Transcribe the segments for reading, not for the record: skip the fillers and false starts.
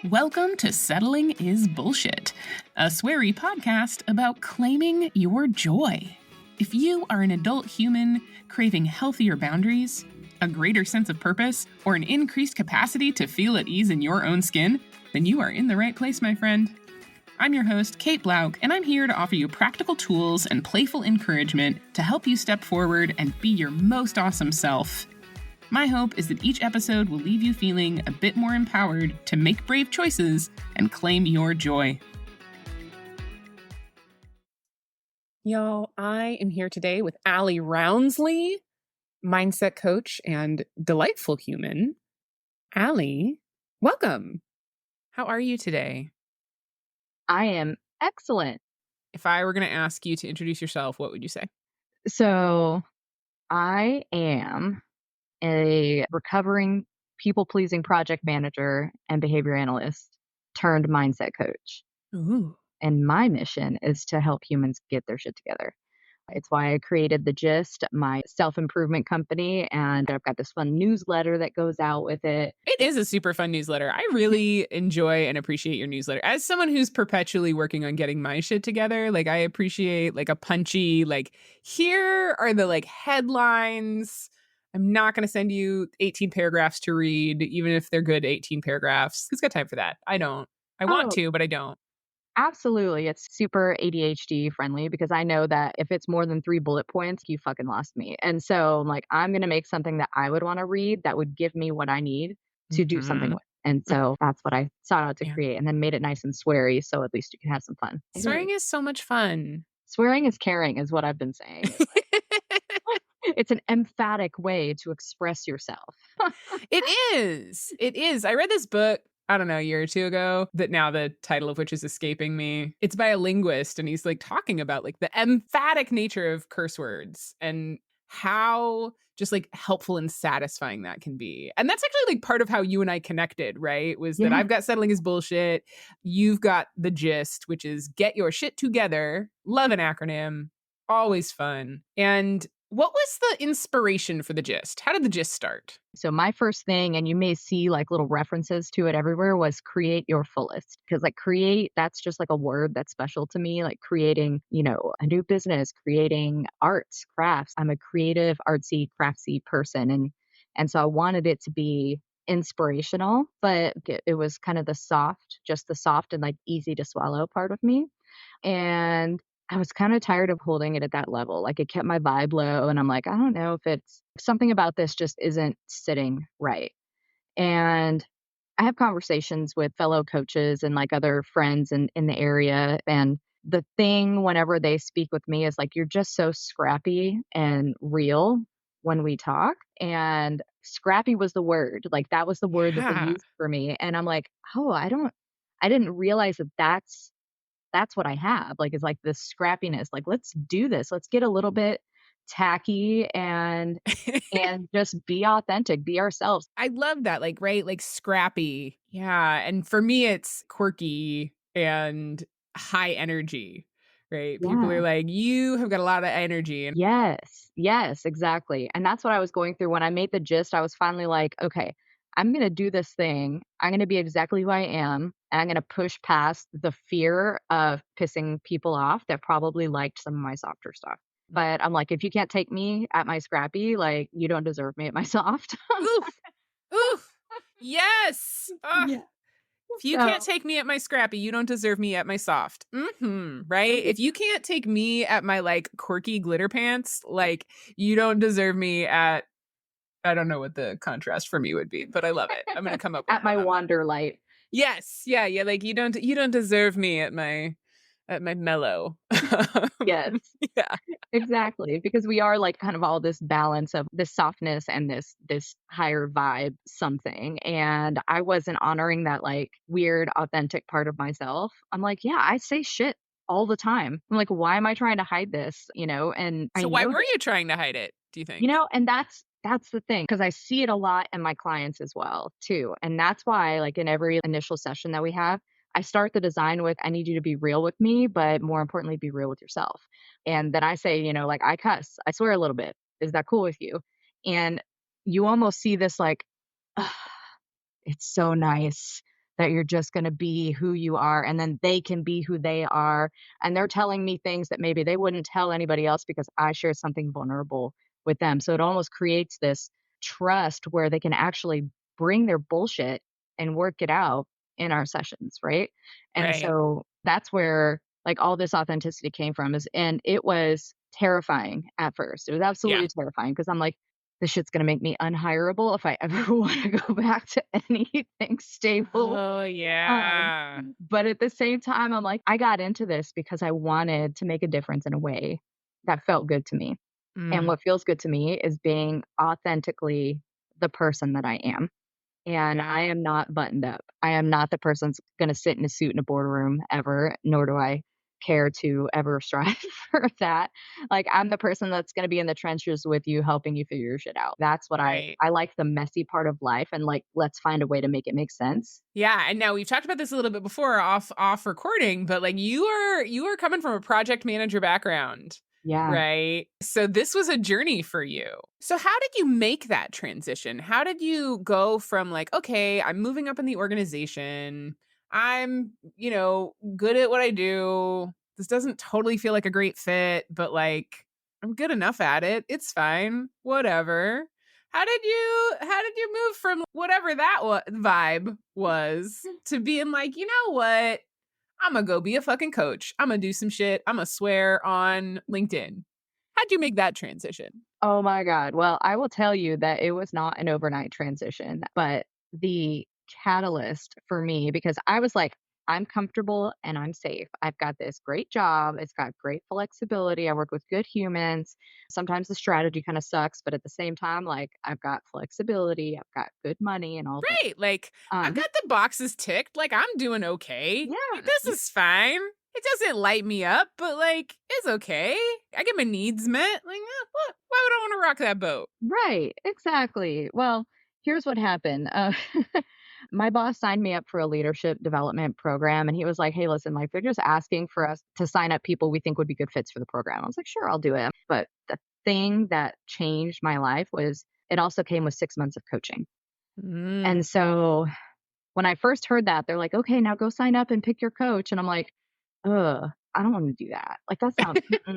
Welcome to Settling is Bullshit, a sweary podcast about claiming your joy. If you are an adult human craving healthier boundaries, a greater sense of purpose, or an increased capacity to feel at ease in your own skin, then you are in the right place, my friend. I'm your host, Kate Blauk, and I'm here to offer you practical tools and playful encouragement to help you step forward and be your most awesome self. My hope is that each episode will leave you feeling a bit more empowered to make brave choices and claim your joy. Y'all, I am here today with Ally Rounsley, mindset coach and delightful human. Ally, welcome. How are you today? I am excellent. If I were going to ask you to introduce yourself, what would you say? So I am a recovering people-pleasing project manager and behavior analyst turned mindset coach. Ooh. And my mission is to help humans get their shit together. It's why I created The Gist, my self-improvement company, and I've got this fun newsletter that goes out with it. It is a super fun newsletter. I really enjoy and appreciate your newsletter. As someone who's perpetually working on getting my shit together, I appreciate a punchy, here are the headlines. I'm not going to send you 18 paragraphs to read, even if they're good 18 paragraphs. Who's got time for that? I don't. I want to, but I don't. Absolutely. It's super ADHD friendly because I know that if it's more than 3 bullet points, you fucking lost me. And so I'm going to make something that I would want to read that would give me what I need to do something with. And so that's what I sought out to create, and then made it nice and sweary so at least you can have some fun. Swearing is so much fun. Swearing is caring is what I've been saying. It's an emphatic way to express yourself. It is. It is. I read this book, I don't know, a year or two ago, that now the title of which is escaping me. It's by a linguist, and he's talking about the emphatic nature of curse words and how just helpful and satisfying that can be. And that's actually part of how you and I connected, right? Was that I've got Settling is Bullshit. You've got The Gist, which is get your shit together. Love an acronym. Always fun. And what was the inspiration for The Gist? How did The Gist start? So my first thing, and you may see little references to it everywhere, was create your fullest. Because create, that's just a word that's special to me, creating, a new business, creating arts, crafts. I'm a creative, artsy, craftsy person. And so I wanted it to be inspirational, but it was kind of the soft and easy to swallow part of me. And I was kind of tired of holding it at that level. It kept my vibe low. And I'm I don't know if it's something about this just isn't sitting right. And I have conversations with fellow coaches and other friends in the area. And the thing whenever they speak with me is you're just so scrappy and real when we talk. And scrappy was the word. That was the word that they used for me. And I'm oh, I didn't realize that that's what I have. Is this scrappiness. Let's do this. Let's get a little bit tacky and just be authentic, be ourselves. I love that. Right? Scrappy. Yeah. And for me, it's quirky and high energy, right? Yeah. People are you have got a lot of energy. And Yes, exactly. And that's what I was going through when I made The Gist. I was finally okay, I'm going to do this thing. I'm going to be exactly who I am. And I'm going to push past the fear of pissing people off that probably liked some of my softer stuff. But I'm if you can't take me at my scrappy, you don't deserve me at my soft. Oof. Yes. Yeah. If you can't take me at my scrappy, you don't deserve me at my soft. Right? If you can't take me at my quirky glitter pants, you don't deserve me at, I don't know what the contrast for me would be, but I love it. I'm going to come up with at my wander light. Yes. Yeah. You don't deserve me at my mellow. Yes. Yeah. Exactly. Because we are kind of all this balance of this softness and this higher vibe something. And I wasn't honoring that weird, authentic part of myself. I'm yeah, I say shit all the time. I'm why am I trying to hide this? And so why were you trying to hide it, do you think? And that's the thing, because I see it a lot in my clients as well too. And that's why in every initial session that we have, I start the design with, I need you to be real with me, but more importantly, be real with yourself. And then I say, I cuss, I swear a little bit. Is that cool with you? And you almost see this "Ugh, it's so nice that you're just going to be who you are and then they can be who they are. And they're telling me things that maybe they wouldn't tell anybody else because I share something vulnerable with them. So it almost creates this trust where they can actually bring their bullshit and work it out in our sessions, right? And Right. so that's where like all this authenticity came from is and it was terrifying at first. It was Yeah. absolutely terrifying because I'm like, this shit's gonna make me unhireable if I ever want to go back to anything stable. Oh, Um, yeah. but at the same time, I'm like, I got into this because I wanted to make a difference in a way that felt good to me. And Mm, what feels good to me is being authentically the person that I am. And I yeah. am not buttoned up. I am not the person that's gonna sit in a suit in a boardroom ever, nor do I care to ever strive for that. Like, I'm the person that's gonna be in the trenches with you, helping you figure your shit out. That's what I Right. I like the messy part of life and, like, let's find a way to make it make sense. Yeah, and now we've talked about this a little bit before off recording, but like you are coming from a project manager background, Yeah. right? So this was a journey for you. So how did you make that transition? How did you go from like, okay, I'm moving up in the organization. I'm, good at what I do. This doesn't totally feel like a great fit, but like I'm good enough at it. It's fine. Whatever. How did you move from whatever that vibe was to being like, you know what? I'm gonna go be a fucking coach. I'm gonna do some shit. I'm gonna swear on LinkedIn. How'd you make that transition? Oh my god. Well, I will tell you that it was not an overnight transition, but the catalyst for me because I was like, I'm comfortable and I'm safe. I've got this great job. It's got great flexibility. I work with good humans. Sometimes the strategy kind of sucks, but at the same time, like I've got flexibility, I've got good money and all this. Right. Like I've Um, got the boxes ticked. Like I'm doing okay. Like yeah, this is fine. It doesn't light me up, but like it's okay. I get my needs met. Like what? Why would I want to rock that boat? right, exactly. Well, here's what happened. My boss signed me up for a leadership development program, and he was like, "Hey, listen, like they're just asking for us to sign up people we think would be good fits for the program." I was like, "Sure, I'll do it." But the thing that changed my life was it also came with 6 months of coaching. Mm. And so when I first heard that, they're like, "Okay, now go sign up and pick your coach." And I'm like, "Ugh, I don't want to do that. Like that sounds, I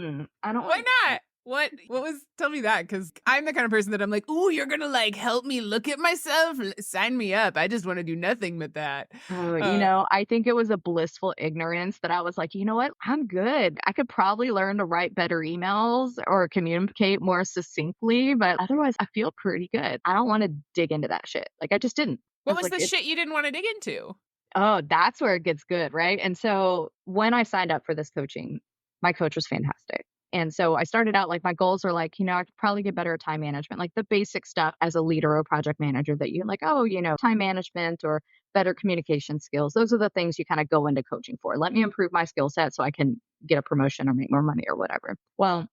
don't want Why to do that." not? What was tell me that? Because I'm the kind of person that I'm like, "Ooh, you're gonna, like, help me look at myself? Sign me up. I just wanna do nothing but that." Oh, Uh, I think it was a blissful ignorance that I was like, "You know what? I'm good. I could probably learn to write better emails or communicate more succinctly, but otherwise I feel pretty good. I don't wanna dig into that shit." Like, I just didn't. I what was was like, the "It's." shit you didn't wanna dig into? Oh, that's where it gets good, right? And so when I signed up for this coaching, my coach was fantastic. And so I started out like my goals are like, I could probably get better at time management, like the basic stuff as a leader or project manager that you like, oh, time management or better communication skills. Those are the things you kind of go into coaching for. Let me improve my skill set so I can get a promotion or make more money or whatever. Well,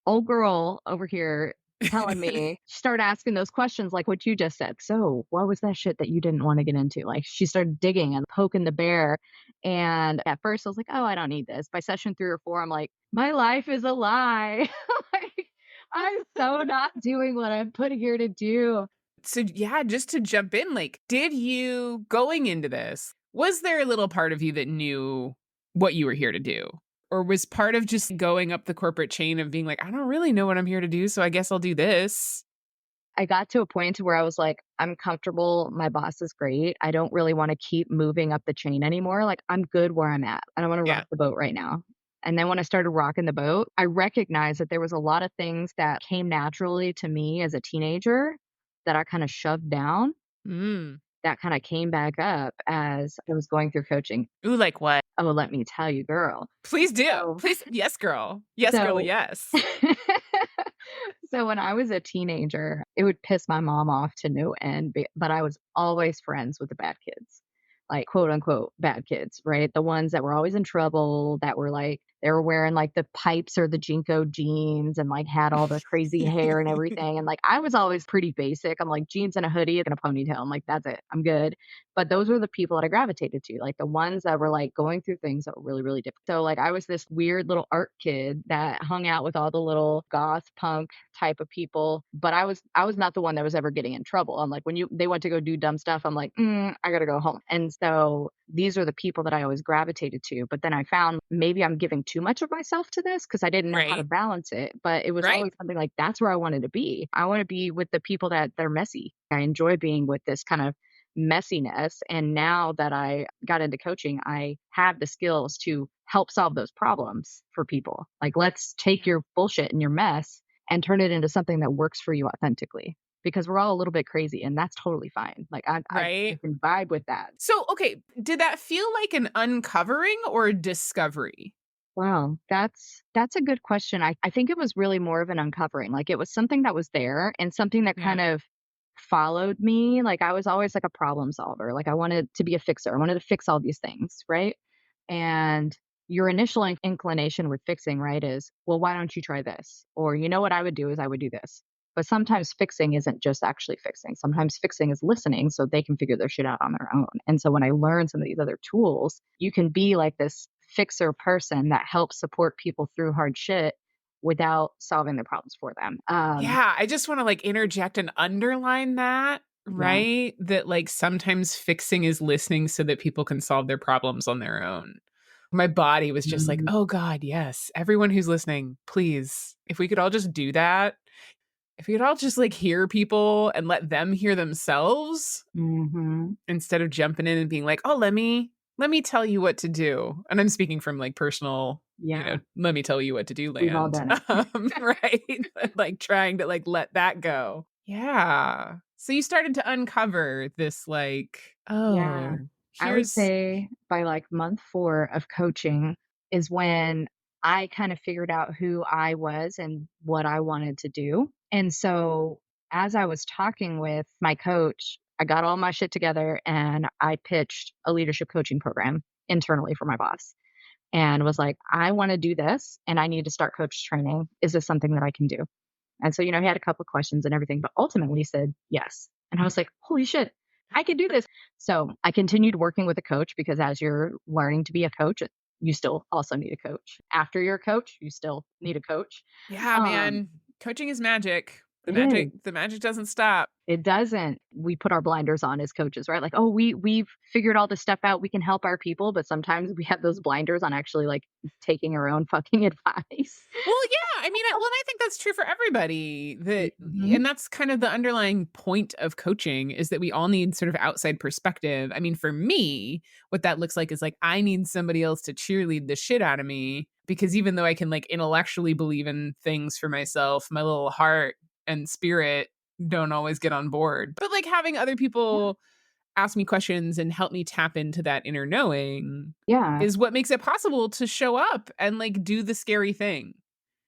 old girl over here telling me, she started asking those questions like what you just said. So, what was that shit that you didn't want to get into? Like, she started digging and poking the bear. And at first, I was like, oh, I don't need this. By session 3 or 4, I'm like, my life is a lie. Like, I'm so not doing what I'm put here to do. So, yeah, just to jump in, like, did you going into this, was there a little part of you that knew what you were here to do? Or was part of just going up the corporate chain of being like, "I don't really know what I'm here to do, so I guess I'll do this." I got to a point to where I was like, I'm comfortable. My boss is great. I don't really want to keep moving up the chain anymore. Like, I'm good where I'm at. I don't want to Yeah. rock the boat right now. And then when I started rocking the boat, I recognized that there was a lot of things that came naturally to me as a teenager that I kind of shoved down Mm. that kind of came back up as I was going through coaching. Ooh, like what? Oh, let me tell you, girl. Please do. So, Please yes, girl. Yes, girl, so yes. So when I was a teenager, it would piss my mom off to no end, but I was always friends with the bad kids, like quote unquote bad kids, right? The ones that were always in trouble, that were like They were wearing like the pipes or the Jinko jeans and like had all the crazy hair and everything. And like I was always pretty basic. I'm like jeans and a hoodie and a ponytail. I'm like, that's it. I'm good. But those were the people that I gravitated to, like the ones that were like going through things that were really, really different. So like I was this weird little art kid that hung out with all the little goth punk type of people, but I was not the one that was ever getting in trouble. I'm like when they went to go do dumb stuff, I'm like, I gotta go home. And so these are the people that I always gravitated to. But then I found maybe I'm giving too much of myself to this because I didn't know how to Right. balance it. But it was Right. always something like that's where I wanted to be. I want to be with the people that they're messy. I enjoy being with this kind of messiness. And now that I got into coaching, I have the skills to help solve those problems for people. Like, let's take your bullshit and your mess and turn it into something that works for you authentically. Because we're all a little bit crazy, and that's totally fine. Like, I Right. can vibe with that. So, okay, did that feel like an uncovering or a discovery? Wow, that's a good question. I think it was really more of an uncovering. Like it was something that was there and something that Yeah. kind of followed me. Like I was always like a problem solver. Like I wanted to be a fixer. I wanted to fix all these things, right? And your initial inclination with fixing, right, is, well, why don't you try this? Or you know what I would do is I would do this. But sometimes fixing isn't just actually fixing. Sometimes fixing is listening so they can figure their shit out on their own. And so when I learned some of these other tools, you can be like this fixer person that helps support people through hard shit without solving the problems for them. Yeah, I just wanna, like, interject and underline that, Yeah. right? That, like, sometimes fixing is listening so that people can solve their problems on their own. My body was just like, Mhm. "Oh god, yes. Everyone who's listening, please, if we could all just do that, if we could all just, like, hear people and let them hear themselves Mhm. instead of jumping in and being like, "Oh, let me tell you what to do." And I'm speaking from, like, personal, Yeah. let me tell you what to do We've all land, done it. right? Like, trying to, like, let that go. Yeah. So you started to uncover this, like, Yeah. "Oh, I would here's." say by like month 4 of coaching is when I kind of figured out who I was and what I wanted to do. And so as I was talking with my coach, I got all my shit together and I pitched a leadership coaching program internally for my boss and was like, I want to do this and I need to start coach training. Is this something that I can do? And so, he had a couple of questions and everything, but ultimately said yes. And I was like, holy shit, I can do this. So I continued working with a coach because as you're learning to be a coach, you still also need a coach. After you're a coach, you still need a coach. Yeah, Um, man. Coaching is magic. The it is. magic doesn't stop. It doesn't. We put our blinders on as coaches, right? Like, oh, we've figured all this stuff out. We can help our people, but sometimes we have those blinders on actually like taking our own fucking advice. Well, yeah, I think that's true for everybody, Mhm. and that's kind of the underlying point of coaching is that we all need sort of outside perspective. I mean, for me, what that looks like is like I need somebody else to cheerlead the shit out of me because even though I can like intellectually believe in things for myself, my little heart and spirit don't always get on board. But like having other Yeah. people ask me questions and help me tap into that inner knowing Yeah. is what makes it possible to show up and like do the scary thing.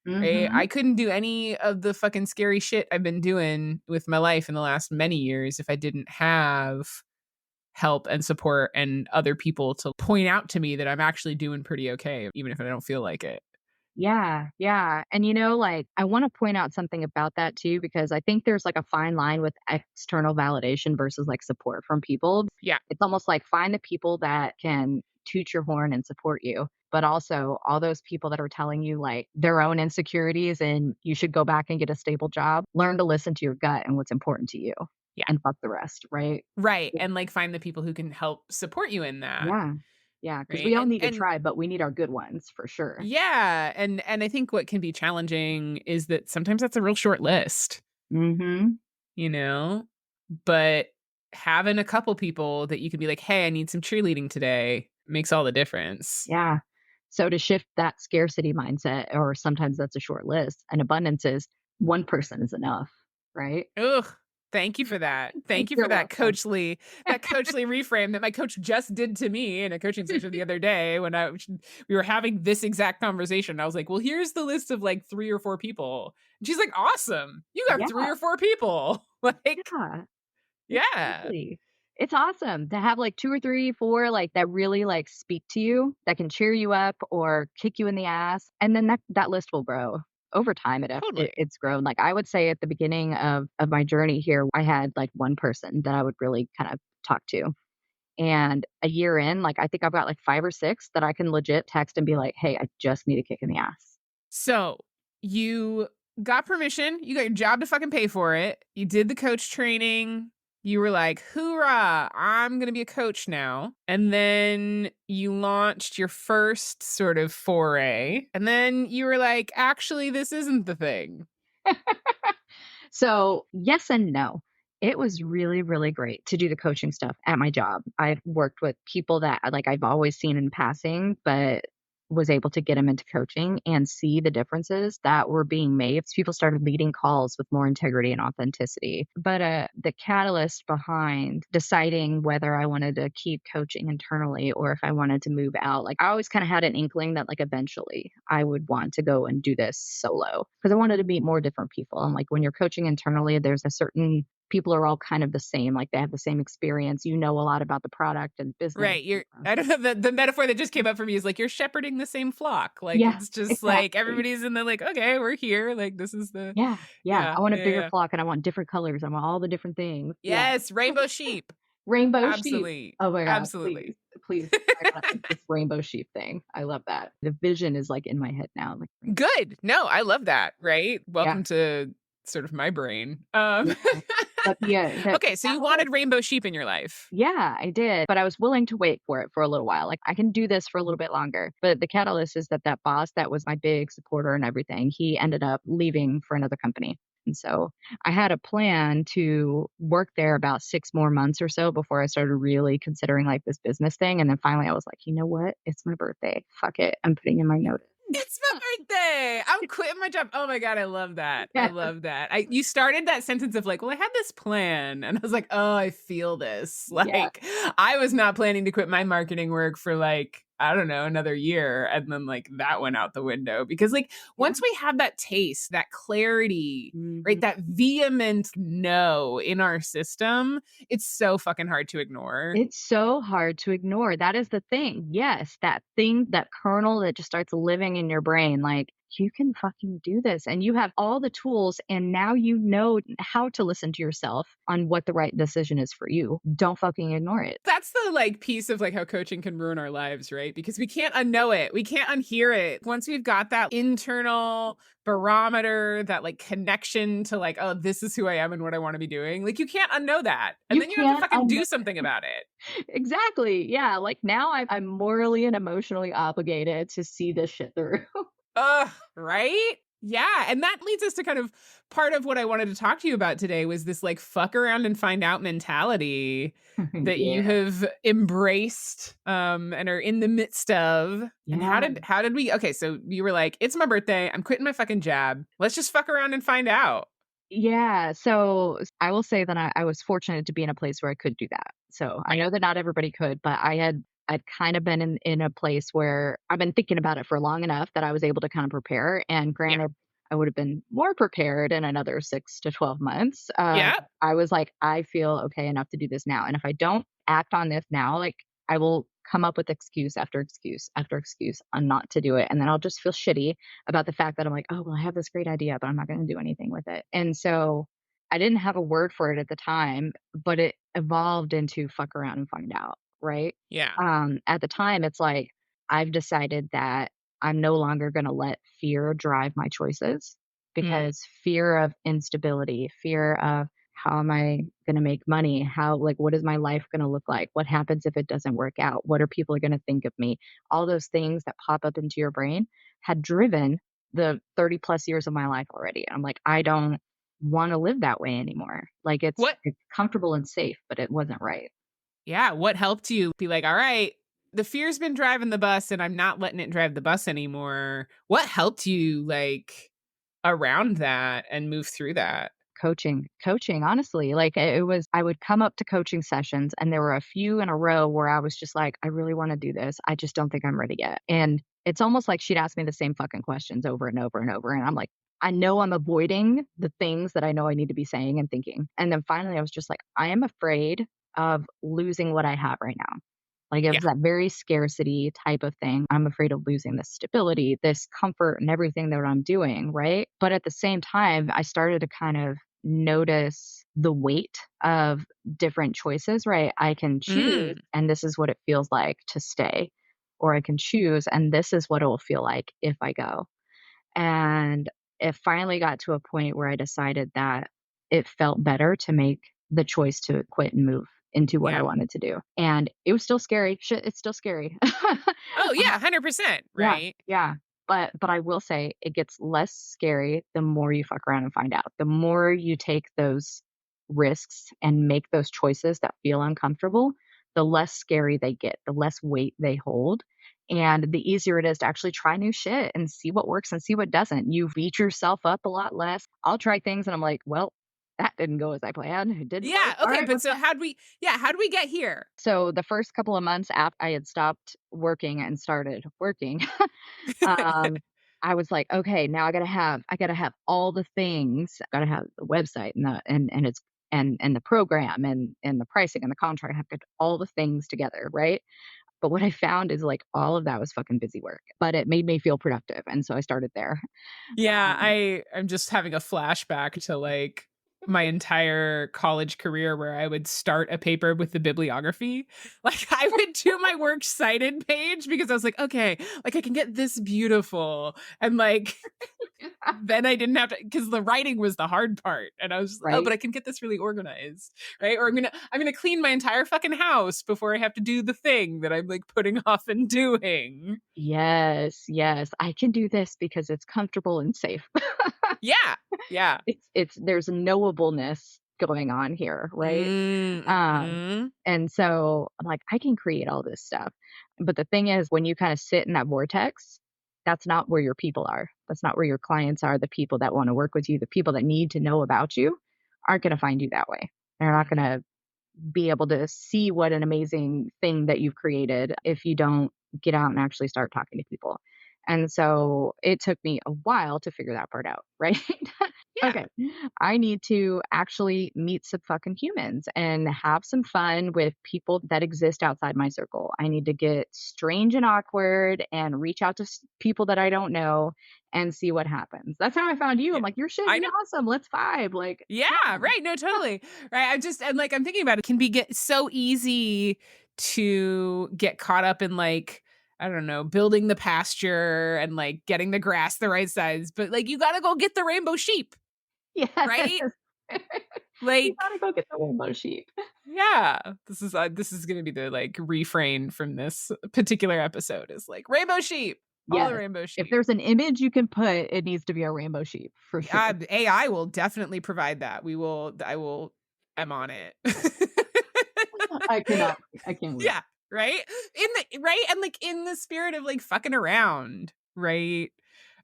Right? Mhm. I couldn't do any of the fucking scary shit I've been doing with my life in the last many years if I didn't have help and support and other people to point out to me that I'm actually doing pretty okay, even if I don't feel like it. Yeah, yeah. And like I want to point out something about that too, because I think there's like a fine line with external validation versus like support from people. Yeah. It's almost like find the people that can toot your horn and support you, but also all those people that are telling you like their own insecurities and you should go back and get a stable job. Learn to listen to your gut and what's important to you Yeah. and fuck the rest, right? Right. And like find the people who can help support you in that. Yeah. Yeah. Because Right. we all need a And tribe, but we need our good ones for sure. yeah. And I think what can be challenging is that sometimes that's a real short list, Mm-hmm. you know? But having a couple people that you can be like, "Hey, I need some cheerleading today," makes all the difference. Yeah. So to shift that scarcity mindset, or sometimes that's a short list, and abundance is one person is enough, right? Ugh, thank you for that. Thank you for You're that welcome. coachly reframe that my coach just did to me in a coaching session the other day when we were having this exact conversation. I was like, "Well, here's the list of like 3 or 4 people." And she's like, "Awesome. You got Yeah, 3 or 4 people." Like, yeah, yeah. exactly. It's awesome to have like 2 or 3, 4, like, that really, like, speak to you, that can cheer you up or kick you in the ass, and then that list will grow. Over time, Totally. it's grown. Like, I would say at the beginning of my journey here, I had, like, 1 person that I would really kind of talk to, and a year in, like, I think I've got, like, 5 or 6 that I can legit text and be like, "Hey, I just need a kick in the ass." So you got permission, you got your job to fucking pay for it, you did the coach training, you were like, hoorah, I'm gonna be a coach now. And then you launched your first sort of foray. And then you were like, actually, this isn't the thing. So, yes and no. It was really, really great to do the coaching stuff at my job. I've worked with people that like I've always seen in passing, but was able to get them into coaching and see the differences that were being made. People started leading calls with more integrity and authenticity. But the catalyst behind deciding whether I wanted to keep coaching internally or if I wanted to move out, like I always kind of had an inkling that like eventually I would want to go and do this solo because I wanted to meet more different people. And like when you're coaching internally, there's a certain people are all kind of the same, like they have the same experience. You know a lot about the product and business. Right. I don't know, the metaphor that just came up for me is like you're shepherding the same flock. Like Yeah, it's just like exactly. everybody's in the like, okay, we're here. Like this is the Yeah, yeah. yeah, I want a yeah, bigger yeah. flock and I want different colors. I want all the different things. Yeah. Yes, rainbow sheep. Rainbow sheep. Absolutely. Oh my god, please, Absolutely. please check out this rainbow sheep thing. I love that. The vision is like in my head now. Like, Good. No, I love that, right? yeah, Welcome to sort of my brain. yeah. But Okay, so you wanted rainbow sheep in your life. yeah, I did, but I was willing to wait for it for a little while. Like, I can do this for a little bit longer. But the catalyst is that that boss that was my big supporter and everything, he ended up leaving for another company. And so I had a plan to work there about 6 more months or so before I started really considering like this business thing. And then finally I was like, you know what? It's my birthday. Fuck it. I'm putting in my notice. It's my birthday. I'm quitting my job. Oh my god, I love that. I Yeah. love that. I You started that sentence of like, "Well, I had this plan." And I was like, "Oh, I feel this." Yeah. Like, I was not planning to quit my marketing work for like, I don't know, another year, and then like that went out the window because like Yeah. once we have that taste, that clarity, right? Mhm. That vehement no in our system, it's so fucking hard to ignore. It's so hard to ignore. That is the thing. Yes, that thing, that kernel that just starts living in your brain, like, you can fucking do this. And you have all the tools, and now you know how to listen to yourself on what the right decision is for you. Don't fucking ignore it. That's the like piece of like how coaching can ruin our lives, right? Because we can't unknow it. We can't unhear it. Once we've got that internal barometer, that like connection to like, oh, this is who I am and what I want to be doing. Like you can't unknow that. And You then you have to can't fucking do something about it. exactly. Yeah. Like now I'm morally and emotionally obligated to see this shit through. Ugh, right? Yeah. And that leads us to kind of part of what I wanted to talk to you about today was this like fuck around and find out mentality that you Yeah. have embraced and are in the midst of. And Yeah. how did we okay, so you were like, it's my birthday, I'm quitting my fucking job. Let's just fuck around and find out. Yeah, so I will say that I was fortunate to be in a place where I could do that. So I Right. know that not everybody could, but I'd kind of been in a place where I've been thinking about it for long enough that I was able to kind of prepare. And Yeah. granted, I would have been more prepared in another 6 to 12 months. Yeah. I was like, I feel okay enough to do this now. And if I don't act on this now, like I will come up with excuse after excuse after excuse on not to do it. And then I'll just feel shitty about the fact that I'm like, oh, well, I have this great idea, but I'm not going to do anything with it. And so I didn't have a word for it at the time, but it evolved into fuck around and find out. Right. Yeah. At the time, it's like, I've decided that I'm no longer going to let fear drive my choices Mm. because fear of instability, fear of how am I going to make money? How, like, what is my life going to look like? What happens if it doesn't work out? What are people going to think of me? All those things that pop up into your brain had driven the 30 plus years of my life already. I'm like, I don't want to live that way anymore. Like, What it's comfortable and safe, but it wasn't right. yeah, what helped you be like, all right, the fear's been driving the bus and I'm not letting it drive the bus anymore. What helped you like around that and move through that? Coaching, honestly, like, it was I would come up to coaching sessions, and there were a few in a row where I was just like, "I really wanna do this. I just don't think I'm ready yet." And it's almost like she'd ask me the same fucking questions over and over and over, and I'm like, I know I'm avoiding the things that I know I need to be saying and thinking. And then finally, I was just like, "I am afraid of losing what I have right now. Like it Yeah. was that very scarcity type of thing. I'm afraid of losing this stability, this comfort, and everything that I'm doing. Right. But at the same time, I started to kind of notice the weight of different choices, right? I can choose, Mm. and this is what it feels like to stay, or I can choose, and this is what it will feel like if I go. And it finally got to a point where I decided that it felt better to make the choice to quit and move into what I Yeah. wanted to do. And it was still scary. Shit, it's still scary. Oh, yeah, 100%, Yeah, right? yeah. But I will say it gets less scary the more you fuck around and find out. The more you take those risks and make those choices that feel uncomfortable, the less scary they get, the less weight they hold. And the easier it is to actually try new shit and see what works and see what doesn't. You beat yourself up a lot less. I'll try things and I'm like, well, that didn't go as I planned. It didn't work. Yeah, All okay, right, but what's so how do we get here? so the first couple of months after I had stopped working and started working, um, I was like, okay, now I gotta have all the things. I gotta have the website and the program and the pricing and the contract. I have to get all the things together, right? But what I found is like all of that was fucking busy work, but it made me feel productive, and so I started there. Yeah, Um, I'm just having a flashback to, like, my entire college career where I would start a paper with the bibliography. Like, I would do my works cited page because I was like, "Okay, like, I can get this beautiful," and, like, then I didn't have to because the writing was the hard part, and I was, "Oh, right? but I can get this really organized," right? Or I'm gonna clean my entire fucking house before I have to do the thing that I'm, like, putting off and doing. Yes, yes. I can do this because it's comfortable and safe. Yeah, yeah. It's there's knowableness going on here, right? Um, Mhm. and so I'm like, I can create all this stuff. But the thing is, when you kind of sit in that vortex, that's not where your people are. That's not where your clients are. The people that want to work with you, the people that need to know about you aren't going to find you that way. They're not going to be able to see what an amazing thing that you've created if you don't get out and actually start talking to people. And so it took me a while to figure that part out, right? Yeah. Okay. I need to actually meet some fucking humans and have some fun with people that exist outside my circle. I need to get strange and awkward and reach out to people that I don't know and see what happens. That's how I found you. Yeah. I'm like, you're I shitting know. awesome. Let's vibe. Like, Yeah, right, no, totally. Right, I'm like, I'm thinking about it, can be get so easy to get caught up in, like, I don't know, building the pasture and, like, getting the grass the right size, but, like, you gotta go get the rainbow sheep, yes. right? You Like, gotta go get the rainbow sheep. yeah, this is gonna be the, like, refrain from this particular episode is, like, rainbow sheep, all the Yes. rainbow If sheep. there's an image you can put, it needs to be a rainbow sheep for sure. AI will definitely provide that. I'm on it. I cannot wait. I can't wait. Yeah, right? Right? And, like, in the spirit of, like, fucking around, right?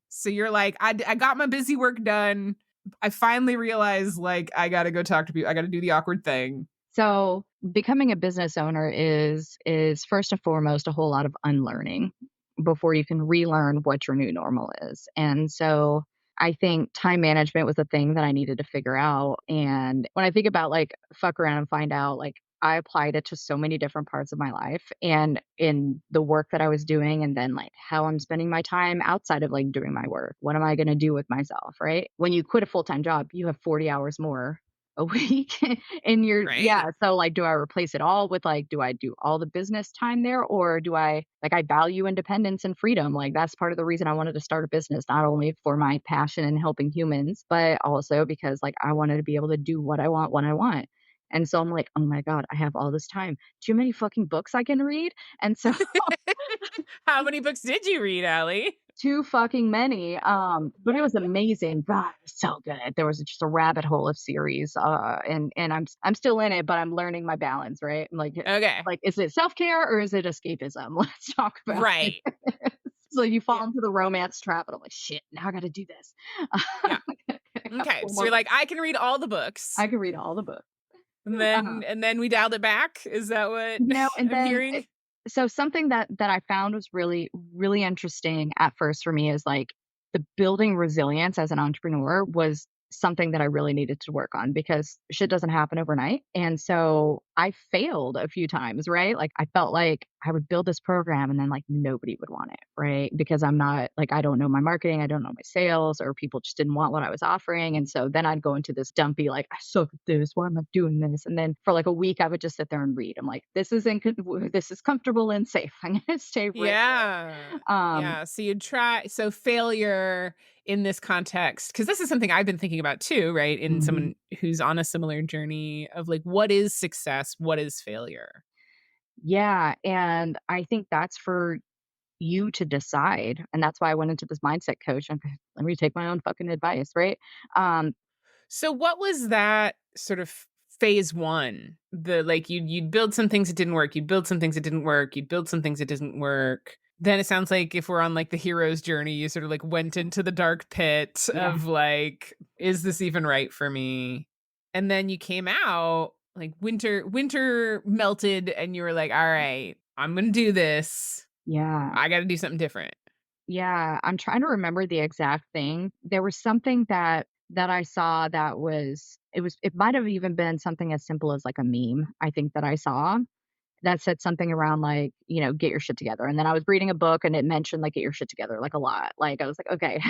So you're like, I got my busy work done. I finally realized, like, I gotta go talk to people. I gotta do the awkward thing. So, becoming a business owner is first and foremost a whole lot of unlearning before you can relearn what your new normal is. And so, I think time management was a thing that I needed to figure out. And when I think about like fuck around and find out, like I applied it to so many different parts of my life and in the work that I was doing, and then like how I'm spending my time outside of like doing my work. What am I going to do with myself? Right. When you quit a full time job, you have 40 hours more a week and you're Right? yeah, so like do I replace it all with like do I do all the business time there, or do I value independence and freedom, like that's part of the reason I wanted to start a business, not only for my passion in helping humans but also because like I wanted to be able to do what I want when I want. And so I'm like, oh my god, I have all this time, too many fucking books I can read. And so How many books did you read, Allie? too fucking many, but it was amazing. God, it was so good. There was just a rabbit hole of series, and I'm still in it, but I'm learning my balance, right? Okay. Like, is it self-care or is it escapism? Let's talk about it. Right. So you Yeah. fall into the romance trap, and I'm like, "Shit, now I gotta do this." Yeah. I got Okay. 4 So more you're books. like, I can read all the books. I can read all the books. And Uh-huh. then we dialed it back. Is that what And I'm then hearing? so something that I found was really, really interesting at first for me is like the building resilience as an entrepreneur was something that I really needed to work on because shit doesn't happen overnight. And so I failed a few times, right? Like I felt like I would build this program and then like nobody would want it, right? Because I'm not like, I don't know my marketing, I don't know my sales, or people just didn't want what I was offering. And so then I'd go into this dumpy, like, I suck at this. Why am I doing this? And then for like a week, I would just sit there and read. I'm like, this is comfortable and safe. I'm going to stay right Yeah. here. Yeah. So you try so failure in this context, because this is something I've been thinking about too, right? In Mhm. someone who's on a similar journey of like, what is success? What is failure? Yeah. And I think that's for you to decide. And that's why I went into this mindset coach and let me take my own fucking advice, right? Um, So what was that sort of phase one? The like you'd build some things that didn't work, you'd build some things that didn't work, you'd build some things that didn't work. Then it sounds like if we're on like the hero's journey, you sort of like went into the dark pit yeah, of like, is this even right for me? And then you came out like winter melted and you were like, all right, I'm gonna do this. yeah, I gotta do something different. yeah. I'm trying to remember the exact thing. There was something that I saw that it might have even been something as simple as like a meme, I think that I saw that said something around like, get your shit together. And then I was reading a book and it mentioned like get your shit together like a lot. Like I was like, okay.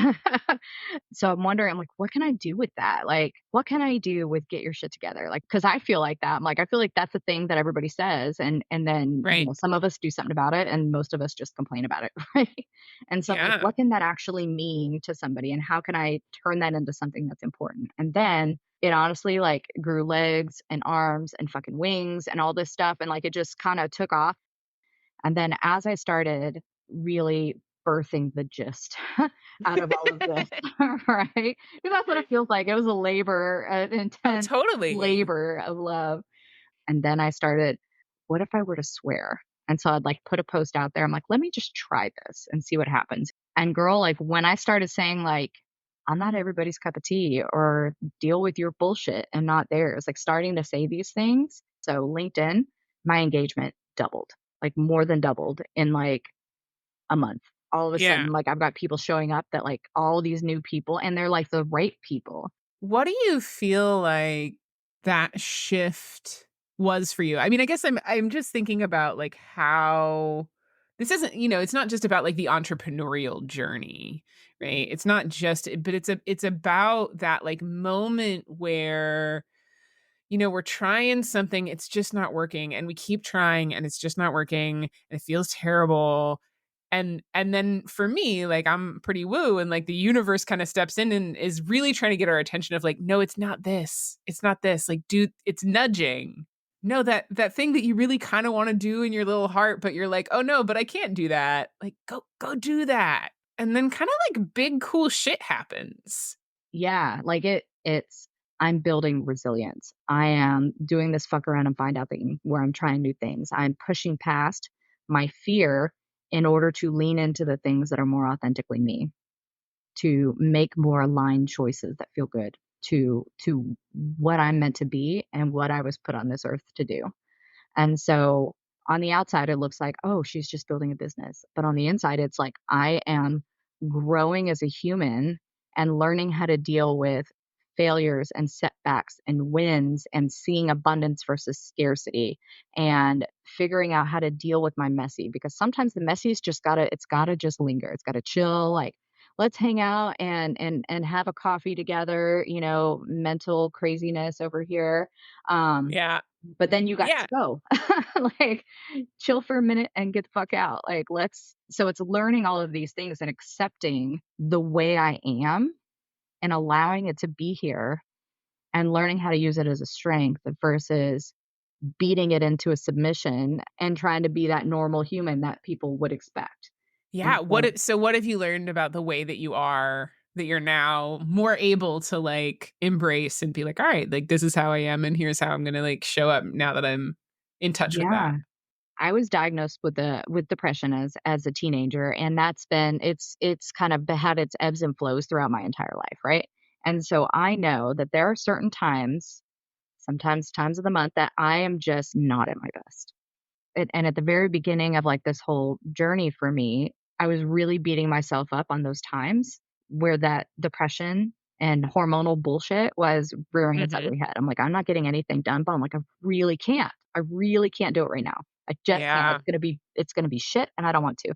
So I'm wondering, I'm like, what can I do with that? Like, what can I do with get your shit together? Like, cause I feel like that. I'm like, I feel like that's the thing that everybody says. And then, Right. some of us do something about it and most of us just complain about it. Right. And so I'm like, Yeah. what can that actually mean to somebody? And how can I turn that into something that's important? And then it honestly like grew legs and arms and fucking wings and all this stuff. And like it just kind of took off. And then as I started really birthing the gist out of all of this, right? Because that's what it feels like. It was a labor, an Oh, intense totally. labor of love. And then I started, what if I were to swear? And so I'd like put a post out there. I'm like, let me just try this and see what happens. And girl, like when I started saying like, I'm not everybody's cup of tea or deal with your bullshit and not theirs, like starting to say these things. So LinkedIn, my engagement doubled, like more than doubled in like a month. All of a Yeah. sudden, like I've got people showing up that like all these new people and they're like the right people. What do you feel like that shift was for you? I mean, I guess I'm just thinking about like how this isn't, it's not just about like the entrepreneurial journey, right? It's not just but it's about that like moment where we're trying something, it's just not working, and we keep trying and it's just not working, and it feels terrible. And then for me, like I'm pretty woo and like the universe kind of steps in and is really trying to get our attention of like, no, it's not this. It's not this. Like, dude, it's nudging. No, that thing that you really kind of want to do in your little heart, but you're like, oh no, but I can't do that. Like, go do that. And then kind of like big cool shit happens. Yeah, like it's I'm building resilience. I am doing this fuck around and find out thing where I'm trying new things. I'm pushing past my fear in order to lean into the things that are more authentically me, to make more aligned choices that feel good to what I'm meant to be and what I was put on this earth to do. And so on the outside, it looks like, oh, she's just building a business. But on the inside, it's like I am growing as a human and learning how to deal with failures and setbacks and wins and seeing abundance versus scarcity and figuring out how to deal with my messy because sometimes the messy's just it's gotta just linger. It's gotta chill. Like let's hang out and have a coffee together, mental craziness over here. Um, Yeah. but then you got Yeah. to go. Like, chill for a minute and get the fuck out. Like, so it's learning all of these things and accepting the way I am and allowing it to be here and learning how to use it as a strength versus beating it into a submission and trying to be that normal human that people would expect. And Yeah, so, what have you learned about the way that you are, that you're now more able to, like, embrace and be like, "Alright, like, this is how I am, and here's how I'm gonna, like, show up now that I'm in touch with yeah. that." I was diagnosed with depression as a teenager, and it's kind of had its ebbs and flows throughout my entire life, right? And so I know that there are certain times, sometimes times of the month that I am just not at my best. And at the very beginning of like this whole journey for me, I was really beating myself up on those times where that depression and hormonal bullshit was rearing its Mhm. ugly head. I'm like, I'm not getting anything done, but I'm like, I really can't. I really can't do it right now. I just can't. Yeah. It's gonna be shit, and I don't want to.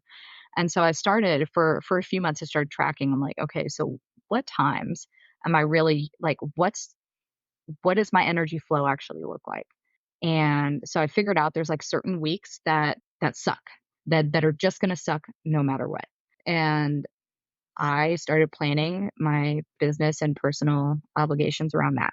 And so I started for a few months. I started tracking. I'm like, okay, so what times am I really like? What does my energy flow actually look like? And so I figured out there's like certain weeks that suck, that are just gonna suck no matter what. And I started planning my business and personal obligations around that.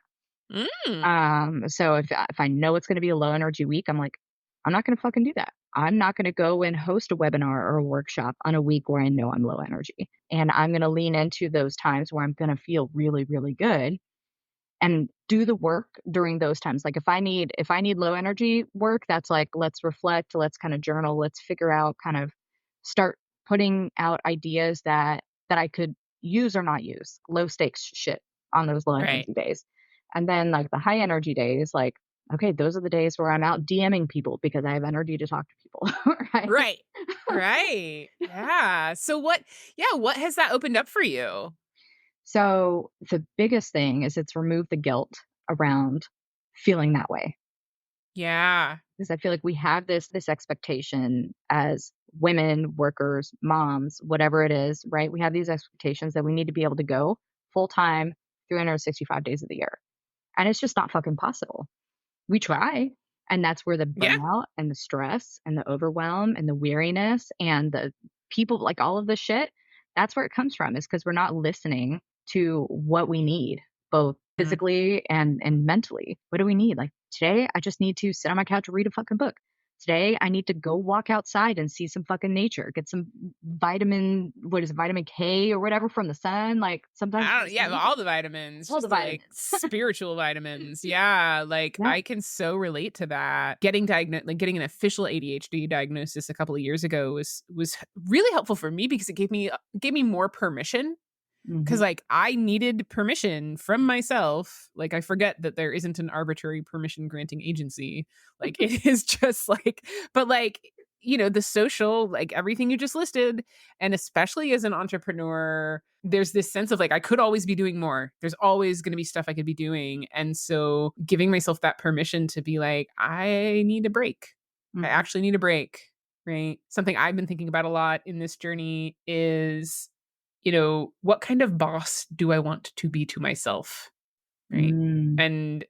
Mm. So if I know it's gonna be a low energy week, I'm like, I'm not gonna fucking do that. I'm not gonna go and host a webinar or a workshop on a week where I know I'm low energy. And I'm gonna lean into those times where I'm gonna feel really, really good and do the work during those times. Like if I need low energy work, that's like, let's reflect, let's kind of journal, let's figure out kind of start putting out ideas that I could use or not use, low stakes shit on those low Right. energy days. And then like the high energy days, like, okay, those are the days where I'm out DMing people because I have energy to talk to people. Right. Right. Right. Yeah. So what has that opened up for you? So the biggest thing is it's removed the guilt around feeling that way. Yeah. Because I feel like we have this expectation as women, workers, moms, whatever it is, right? We have these expectations that we need to be able to go full time 365 days of the year. And it's just not fucking possible. We try. And that's where the Yeah. burnout and the stress and the overwhelm and the weariness and the people, like all of the shit, that's where it comes from, is because we're not listening to what we need, both Mm. physically and mentally. What do we need? Like today, I just need to sit on my couch and read a fucking book. Today, I need to go walk outside and see some fucking nature, get some what is it, vitamin K or whatever from the sun. Like sometimes I we don't just yeah, need all the vitamins, all the just the, vitamins. like, spiritual vitamins. Yeah, like, Yeah. I can so relate to that. Getting an official ADHD diagnosis a couple of years ago was really helpful for me because it gave me more permission. Because Hmm. like, I needed permission from myself. Like, I forget that there isn't an arbitrary permission granting agency. Like, it is just like but, like, the social, like, everything you just listed, and especially as an entrepreneur, there's this sense of, like, I could always be doing more. There's always gonna be stuff I could be doing, and so giving myself that permission to be like, "I need a break. I Hmm. actually need a break," right? Something I've been thinking about a lot in this journey is what kind of boss do I want to be to myself? Right. Mm. And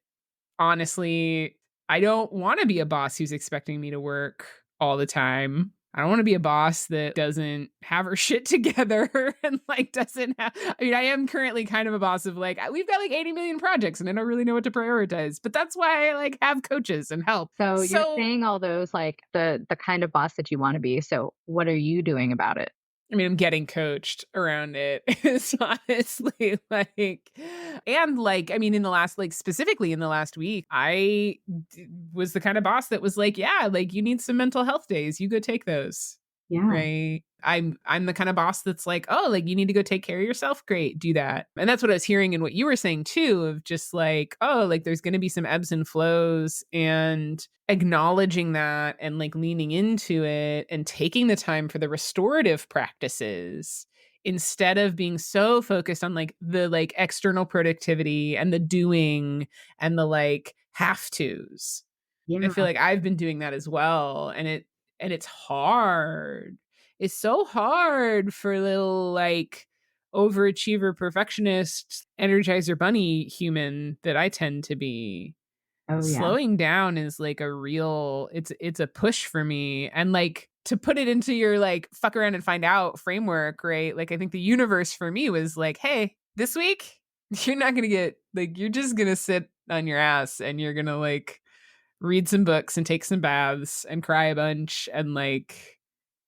honestly, I don't want to be a boss who's expecting me to work all the time. I don't want to be a boss that doesn't have her shit together and like doesn't have. I mean, I am currently kind of a boss of like, we've got like 80 million projects and I don't really know what to prioritize, but that's why I like have coaches and help. So you're So saying all those like the kind of boss that you wanna be. So what are you doing about it? I mean, I'm getting coached around it. It's honestly like, and like, I mean, specifically in the last week, was the kind of boss that was like, yeah, like you need some mental health days. You go take those. Yeah. Right. I'm the kind of boss that's like, oh, like you need to go take care of yourself. Great, do that. And that's what I was hearing in what you were saying too, of just like, oh, like there's gonna be some ebbs and flows and acknowledging that and like leaning into it and taking the time for the restorative practices instead of being so focused on like the like external productivity and the doing and the like have tos. I feel Yeah. like I've been doing that as well, and it's hard. It's so hard for little, like, overachiever, perfectionist, energizer bunny human that I tend to be. Oh, yeah. Slowing down is, like, it's a push for me, and, like, to put it into your, like, fuck around and find out framework, right? Like, I think the universe for me was like, "Hey, this week, you're not gonna you're just gonna sit on your ass, and you're gonna, like, read some books and take some baths and cry a bunch and like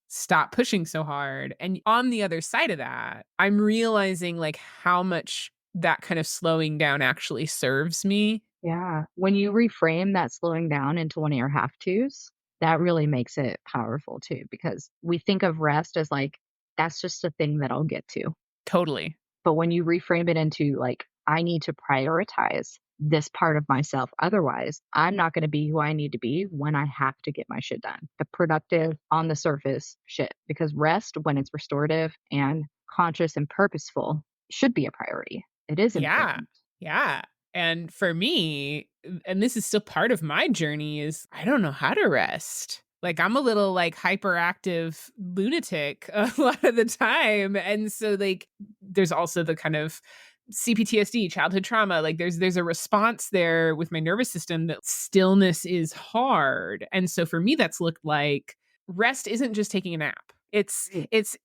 stop pushing so hard." And on the other side of that, I'm realizing like how much that kind of slowing down actually serves me. Yeah. When you reframe that slowing down into one of your have tos, that really makes it powerful too, because we think of rest as like, that's just a thing that I'll get to. Totally. But when you reframe it into like, I need to prioritize this part of myself. Otherwise, I'm not going to be who I need to be when I have to get my shit done. The productive on the surface shit. Because rest, when it's restorative and conscious and purposeful, should be a priority. It is Yeah. important. Yeah. And for me, and this is still part of my journey, is I don't know how to rest. Like I'm a little like hyperactive lunatic a lot of the time. And so like there's also the kind of CPTSD, childhood trauma. Like there's a response there with my nervous system that stillness is hard. And so for me that's looked like rest isn't just taking a nap. Right. It's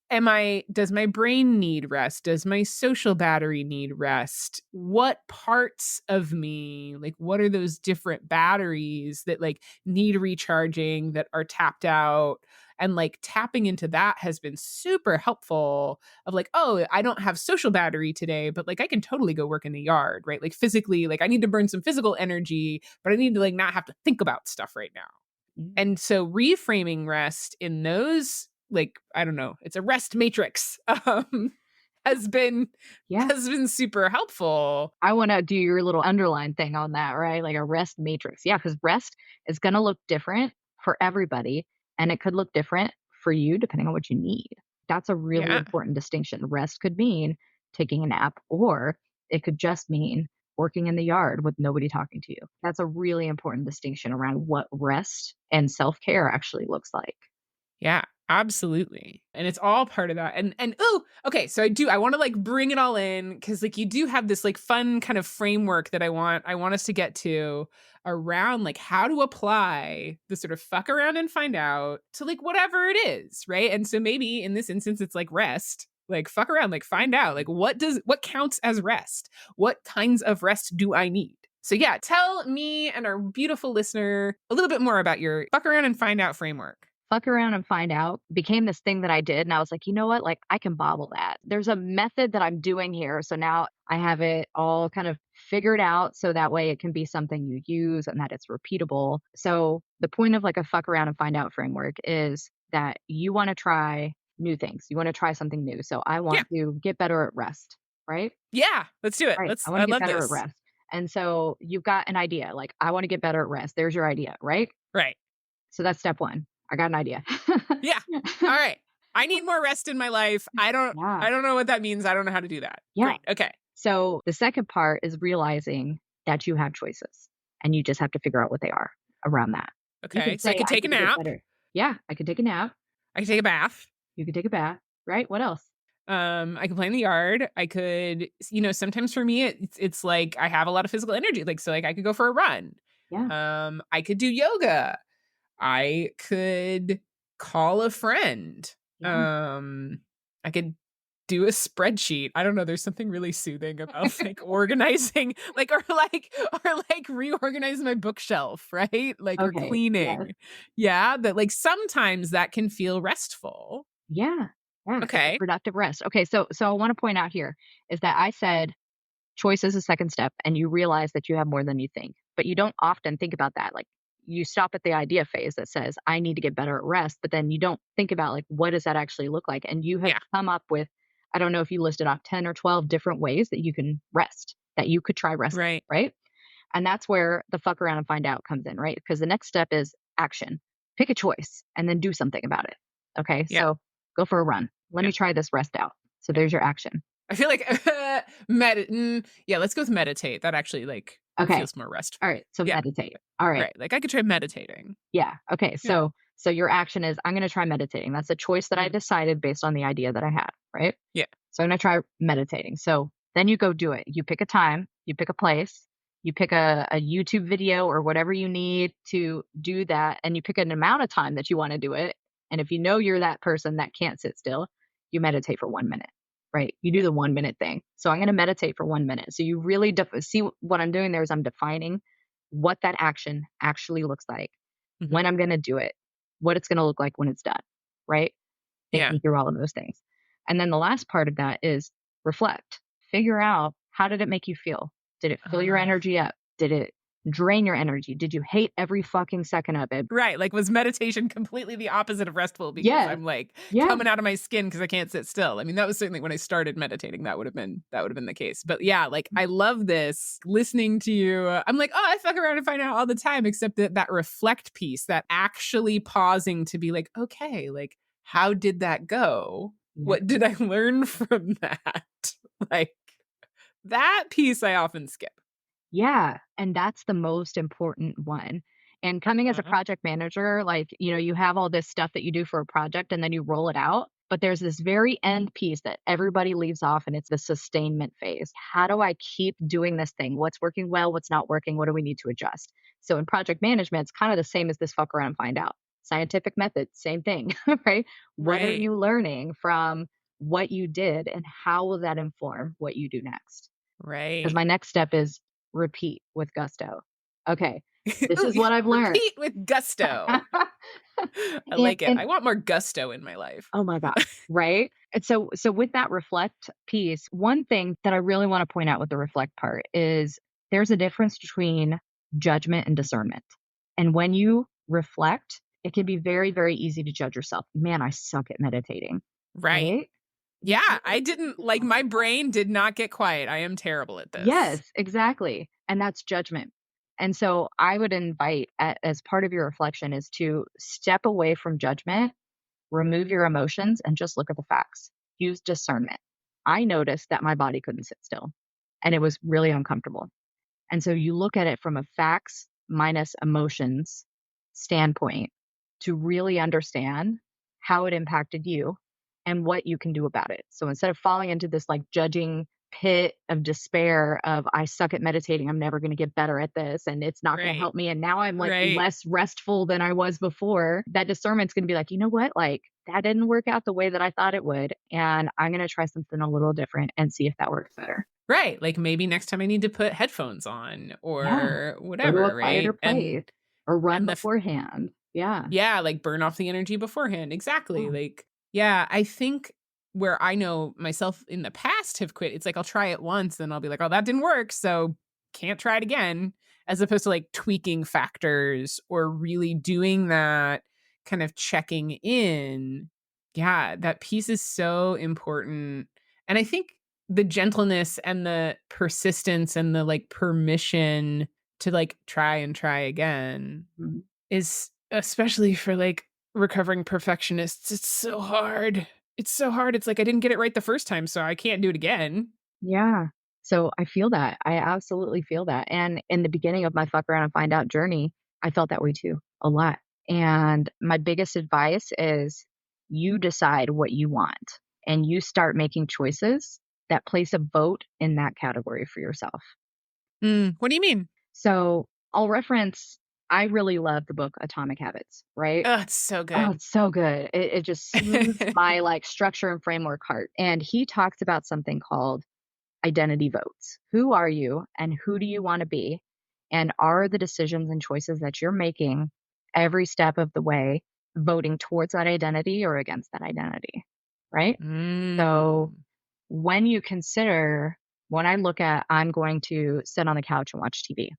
does my brain need rest? Does my social battery need rest? What parts of me, like what are those different batteries that like need recharging, that are tapped out? And like tapping into that has been super helpful of like, oh, I don't have social battery today, but like I can totally go work in the yard, right? Like physically, like I need to burn some physical energy, but I need to like not have to think about stuff right now. Mm. And so reframing rest in those, like, I don't know, it's a rest matrix, has been Yeah. has been super helpful. I wanna do your little underline thing on that, right? Like a rest matrix. Yeah, because rest is gonna look different for everybody, and it could look different for you depending on what you need. That's a really Yeah. important distinction. Rest could mean taking a nap, or it could just mean working in the yard with nobody talking to you. That's a really important distinction around what rest and self-care actually looks like. Yeah, absolutely. And it's all part of that. And oh, okay, so I want to like bring it all in cuz like you do have this like fun kind of framework that I want us to get to around like how to apply the sort of fuck around and find out to like whatever it is, right? And so maybe in this instance it's like rest. Like fuck around, like find out like what counts as rest? What kinds of rest do I need? So yeah, tell me and our beautiful listener a little bit more about your fuck around and find out framework. Fuck around and find out became this thing that I did. And I was like, you know what? Like, I can bobble that. There's a method that I'm doing here. So now I have it all kind of figured out. So that way it can be something you use and that it's repeatable. So the point of like a fuck around and find out framework is that you want to try new things. You want to try something new. So I Yeah. want to get better at rest, right? Yeah, let's do it. Right. I want I to get love better at this. rest. And so you've got an idea like, I want to get better at rest. There's your idea, right? Right. So that's step one. I got an idea. Yeah. All right. I need more rest in my life. Yeah. I don't know what that means. I don't know how to do that. Yeah. Great. Okay. So the second part is realizing that you have choices and you just have to figure out what they are around that. You Okay. could So I say, could I take a can get nap. better. Yeah, I could take a nap. I could take a bath. You could take a bath, right? What else? I could play in the yard. I could, sometimes for me it's like I have a lot of physical energy. Like so like I could go for a run. Yeah. I could do yoga. I could call a friend. Yeah. Um, I could do a spreadsheet. I don't know. There's something really soothing about like organizing, like or like reorganize my bookshelf, right? Like or Okay. Yes. cleaning. Yeah, that like sometimes that can feel restful. Yeah. Yeah. It's a Okay. productive rest. Okay. So I want to point out here is that I said choice is a second step and you realize that you have more than you think. But you don't often think about that. Like you stop at the idea phase that says, I need to get better at rest, but then you don't think about like what does that actually look like? And you have Yeah. come up with, I don't know if you listed off 10 or 12 different ways that you can rest, that you could try resting, Right. right? And that's where the fuck around and find out comes in, right? Because the next step is action. Pick a choice and then do something about it. Okay. Yeah. So go for a run. Let Yeah. me try this rest out. So Yeah. there's your action. I feel like yeah, let's go with meditate. That actually like Okay. feels more restful. All right. So Yeah. meditate. All right. Right. Like I could try meditating. Yeah. Okay. Yeah. So your action is I'm going to try meditating. That's a choice that I Mhm. decided based on the idea that I had, right? Yeah. So I'm going to try meditating. So then you go do it. You pick a time, you pick a place, you pick a YouTube video or whatever you need to do that, and you pick an amount of time that you want to do it. And if you know you're that person that can't sit still, you meditate for 1 minute, right? You do the 1 minute thing. So I'm going to meditate for 1 minute. So you really see what I'm doing there is I'm defining what that action actually looks like, Mhm. when I'm going to do it, what it's going to look like when it's done, right? Yeah. Thinking through all of those things. And then the last part of that is reflect, figure out how did it make you feel? Did it fill your Uh, energy up? Did it drain your energy? Did you hate every fucking second of it? right. Like was meditation completely the opposite of restful because Yes. I'm like Yeah. coming out of my skin because I can't sit still. I mean, that was certainly when I started meditating, that would have been the case. But yeah, like I love this listening to you. I'm like, oh, I fuck around and find out all the time, except that reflect piece, that actually pausing to be like, okay, like how did that go? Yeah. What did I learn from that? Like That piece I often skip. Yeah, and that's the most important one. And coming as a Uh-huh. project manager, like, you have all this stuff that you do for a project and then you roll it out, but there's this very end piece that everybody leaves off and it's the sustainment phase. How do I keep doing this thing? What's working well? What's not working? What do we need to adjust? So in project management, it's kind of the same as this fuck around and find out. Scientific method, same thing, right? What are Right. you learning from what you did and how will that inform what you do next? 'Cause Right. my next step is repeat with gusto. Okay, this Ooh, is what I've learned. repeat with gusto. I And like it. and I want more gusto in my life. oh my god, right? And so with that reflect piece, one thing that I really wanna point out with the reflect part is there's a difference between judgment and discernment. And when you reflect, it can be very, very easy to judge yourself. "Man, I suck at meditating." Right. Right? You Yeah, I really didn't do. like my brain did not get quiet. I am terrible at this. Yes, exactly, and that's judgment. And so I would invite as part of your reflection is to step away from judgment, remove your emotions, and just look at the facts. Use discernment. I noticed that my body couldn't sit still, and it was really uncomfortable. And so you look at it from a facts minus emotions standpoint to really understand how it impacted you and what you can do about it. So instead of falling into this like judging pit of despair of I suck at meditating, I'm never going to get better at this and it's not going to Right. help me and now I'm like Right. less restful than I was before. That discernment's going to be like, "You know what? Like that didn't work out the way that I thought it would and I'm going to try something a little different and see if that works better." Right. Like maybe next time I need to put headphones on Yeah. or Go to a whatever, quieter right? place or run And beforehand. Yeah. yeah, like burn off the energy beforehand. Exactly. Yeah. Like, yeah, I think where I know myself in the past have quit, it's like I'll try it once and I'll be like, oh, that didn't work. So can't try it again. As opposed to like tweaking factors or really doing that kind of checking in. Yeah, that piece is so important. And I think the gentleness and the persistence and the like permission to like try and try again Mhm. is especially for, like, recovering perfectionists, it's so hard. It's so hard, it's like, I didn't get it right the first time, so I can't do it again. Yeah. So I feel that. I absolutely feel that. And in the beginning of my fuck around and find out journey, I felt that way too, a lot. And my biggest advice is you decide what you want and you start making choices that place a vote in that category for yourself. What do you mean? So I'll reference, I really love the book Atomic Habits, right? Oh, it's so Oh, good. it's so good. It just soothes my like structure and framework heart. And he talks about something called identity votes. Who are you and who do you want to be? And are the decisions and choices that you're making every step of the way voting towards that identity or against that identity? Right. So Mm. when you consider, when I look at, I'm going to sit on the couch and watch TV,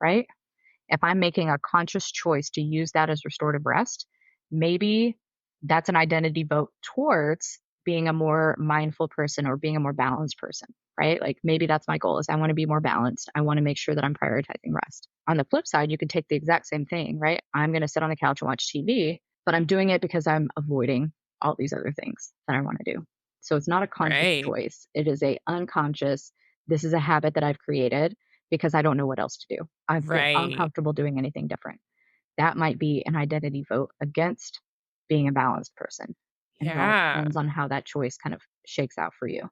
right? If I'm making a conscious choice to use that as restorative rest, maybe that's an identity vote towards being a more mindful person or being a more balanced person, right? Like maybe that's my goal is I want to be more balanced. I want to make sure that I'm prioritizing rest. On the flip side, you can take the exact same thing, right? I'm going to sit on the couch and watch TV, but I'm doing it because I'm avoiding all these other things that I want to do. So it's not a conscious Right. choice. It is a unconscious, this is a habit that I've created because I don't know what else to do. I feel Right. uncomfortable doing anything different. That might be an identity vote against being a balanced person. And it all Yeah. depends on how that choice kind of shakes out for you.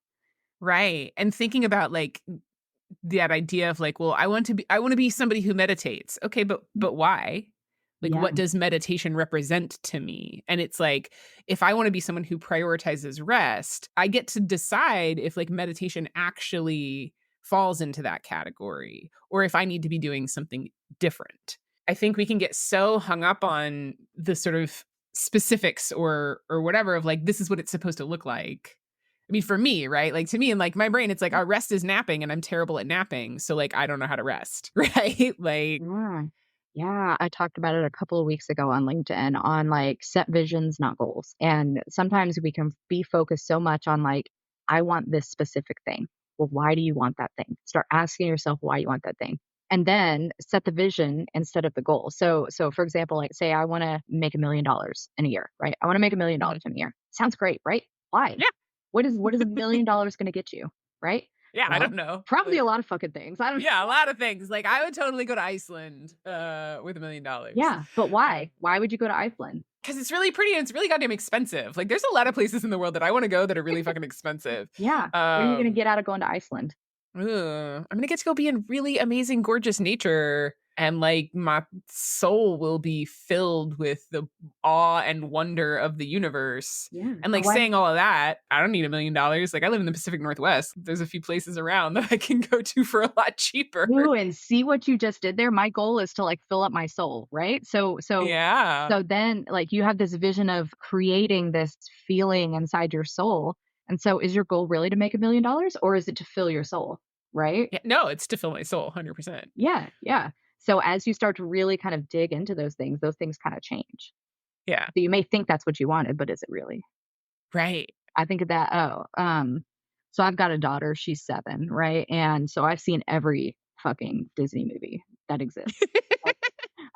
Right, and thinking about, like, that idea of, like, well, I wanna be somebody who meditates. Okay, but why? Like, Yeah. what does meditation represent to me? And it's like, if I wanna be someone who prioritizes rest, I get to decide if, like, meditation actually falls into that category or if I need to be doing something different. I think we can get so hung up on the sort of specifics or whatever of, like, this is what it's supposed to look like. I mean, for me, right? Like, to me, in, like, my brain, it's like, our rest is napping, and I'm terrible at napping, so, like, I don't know how to rest, right? Like Yeah. Yeah, I talked about it a couple of weeks ago on LinkedIn on like set visions, not goals. And sometimes we can be focused so much on like, I want this specific thing. Well, why do you want that thing? Start asking yourself why you want that thing. And then set the vision instead of the goal. So for example, like say I want to make $1 million in a year, right? I want to make $1 million Mhm. in a year. Sounds great, right? Why? Yeah. What is $1 million going to get you? Right? Yeah, I Well, don't know. probably Like, a lot of fucking things. I don't yeah, a lot of things. Like, I would totally go to Iceland, with $1,000,000. Yeah, but why? Why would you go to Iceland? Because it's really pretty and it's really goddamn expensive. Like, there's a lot of places in the world that I wanna go that are really fucking expensive. Yeah. What are you gonna Um, get out of going to Iceland? I'm gonna get to go be in really amazing, gorgeous nature, and, like, my soul will be filled with the awe and wonder of the universe. Yeah. And, So like, why saying all of that, I don't need $1,000,000. Like, I live in the Pacific Northwest. There's a few places around that I can go to for a lot cheaper. Ooh, and see what you just did there? My goal is to, like, fill up my soul, right? Yeah. So then, like, you have this vision of creating this feeling inside your soul, and so is your goal really to make $1,000,000 or is it to fill your soul, right? Yeah, no, it's to fill my soul, 100%. Yeah, yeah. So as you start to really kind of dig into those things kinda change. Yeah. So you may think that's what you wanted, but is it really? Right. I think of that so I've got a daughter, she's 7, right? And so I've seen every fucking Disney movie that exists.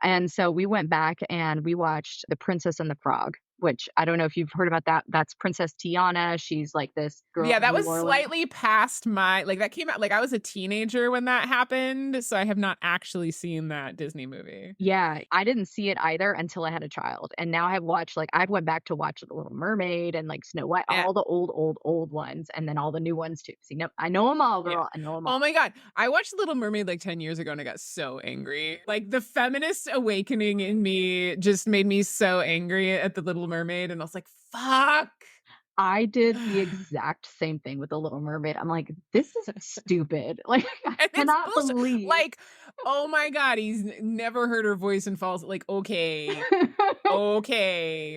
And so we went back and we watched The Princess and the Frog, which I don't know if you've heard about that. That's Princess Tiana. She's like this girl Yeah, in that New was Orleans. slightly past my like, that came out like, I was a teenager when that happened, so I have not actually seen that Disney movie. Yeah, I didn't see it either until I had a child. And now I've watched like I went back to watch The Little Mermaid and like Snow White, Yeah, all the old ones, and then all the new ones too. See, no, I know them all, yeah. girl. I know them Oh all. my god, I watched Little Mermaid, like, 10 years ago, and I got so angry. Like, the feminist awakening in me just made me so angry at The Little Mermaid, and I was like, "Fuck." I did the exact same thing with The Little Mermaid. I'm like, this is stupid. Like, I And it's cannot bullshit. believe. Like, oh my god, he's never heard her voice and falls like, okay.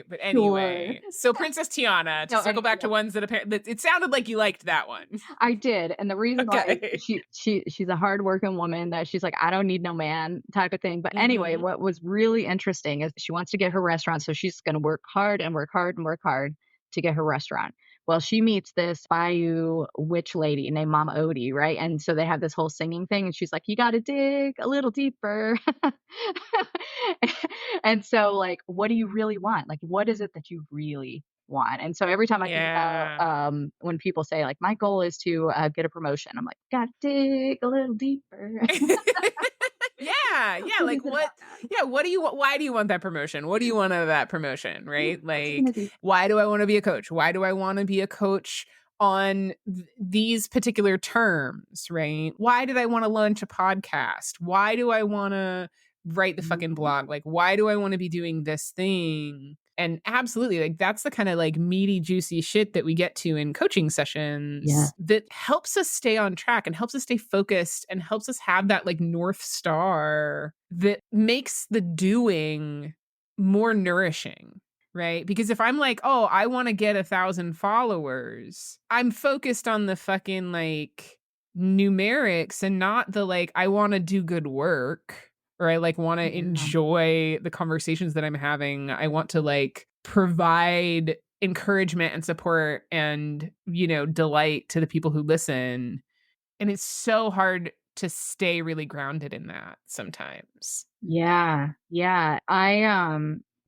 But Sure. anyway, so Princess Tiana, to No, circle back to ones that apparently it sounded like you liked that one. I did, and the reason why is Okay. she's a hardworking woman that she's like, "I don't need no man," type of thing. But anyway, Mhm. what was really interesting is she wants to get her restaurant, so she's gonna work hard and work hard and work hard to get her restaurant. Well, she meets this bayou witch lady named Mama Odie, right? And so they have this whole singing thing, and she's like, "You gotta dig a little deeper." And so, like, what do you really want? Like, what is it that you really want? And so every time I think about Yeah. when people say like, "My goal is to get a promotion," I'm like, "Gotta dig a little deeper." Yeah, yeah, What like, is it about what that? yeah, what do you want? Why do you want that promotion? What do you want out of that promotion, Yeah, right? what's it gonna Like, do? why do I wanna be a coach? Why do I wanna be a coach on these particular terms, right? Why did I wanna launch a podcast? Why do I wanna write the fucking Mhm. blog? Like, why do I wanna be doing this thing? And absolutely, like, that's the kinda, like, meaty, juicy shit that we get to in coaching Yeah, sessions that helps us stay on track and helps us stay focused and helps us have that, like, North Star that makes the doing more nourishing, right? Because if I'm like, "Oh, I wanna get 1,000 followers," I'm focused on the fucking, like, numerics and not the, like, I wanna do good work, or I, like, wanna yeah, enjoy the conversations that I'm having. I want to, like, provide encouragement and support and, delight to the people who listen, and it's so hard to stay really grounded in that sometimes. yeah, yeah.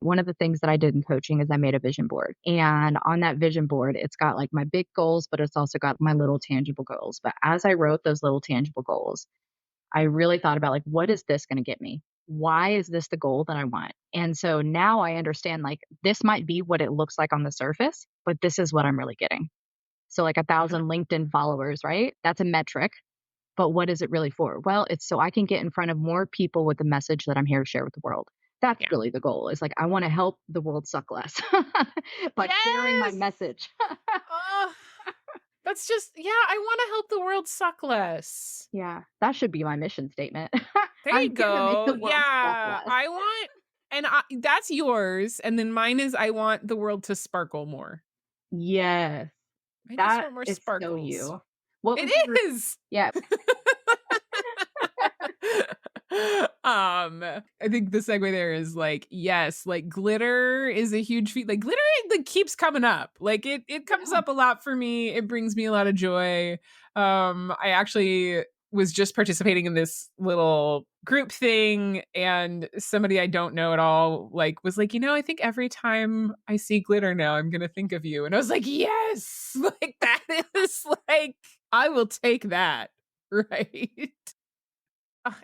One of the things that I did in coaching is I made a vision board, and on that vision board, it's got like my big goals, but it's also got my little tangible goals. But as I wrote those little tangible goals, I really thought about like, what is this going to get me? Why is this the goal that I want? And so now I understand like this might be what it looks like on the surface, but this is what I'm really getting. So like a Mhm. thousand LinkedIn followers, right? That's a metric, but what is it really for? Well, it's so I can get in front of more people with the message that I'm here to share with the world. That's Yeah. really the goal. Is like I want to help the world suck less by sharing my Yes! message. Ugh. That's just yeah, I wanna help the world suck less. Yeah, that should be my mission statement. There I'm you here to make go. the world suck Yeah, less. I want and that's yours, and then mine is I want the world to sparkle more. Yes. I just That want more is so sparkles. you. What It would you is! yeah. I think the segue there is like, yes, like glitter is a huge feat. Like glitter, like keeps coming up. Like it comes Yeah. up a lot for me. It brings me a lot of joy. I actually was just participating in this little group thing, and somebody I don't know at all like was like, I think every time I see glitter now, I'm gonna think of you. And I was like, yes, like that is like I will take that. Right.